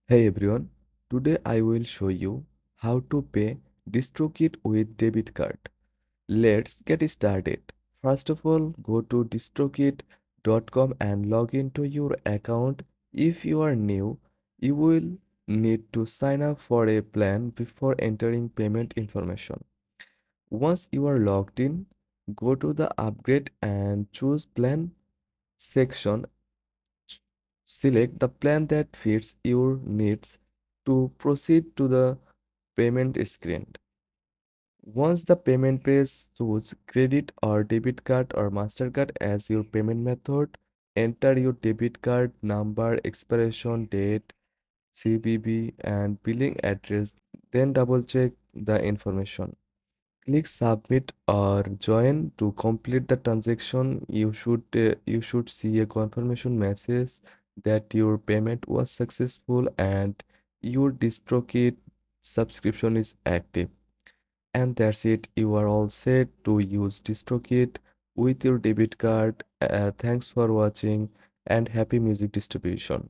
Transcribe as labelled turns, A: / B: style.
A: Hey everyone, today I will show you how to pay Distrokid with debit card. Let's get started. First of all, go to distrokid.com and log into your account. If you are new, you will need to sign up for a plan before entering payment information. Once you are logged in, go to the upgrade and choose plan section. Select the plan that fits your needs to proceed to the payment screen. Once the payment page, choose credit or debit card or MasterCard as your payment method. Enter your debit card number, expiration date, CVV, and billing address. Then double check the information. Click submit or join to complete the transaction. You should see a confirmation message that your payment was successful and your DistroKid subscription is active. And that's it. You are all set to use DistroKid with your debit card. Thanks for watching and happy music distribution.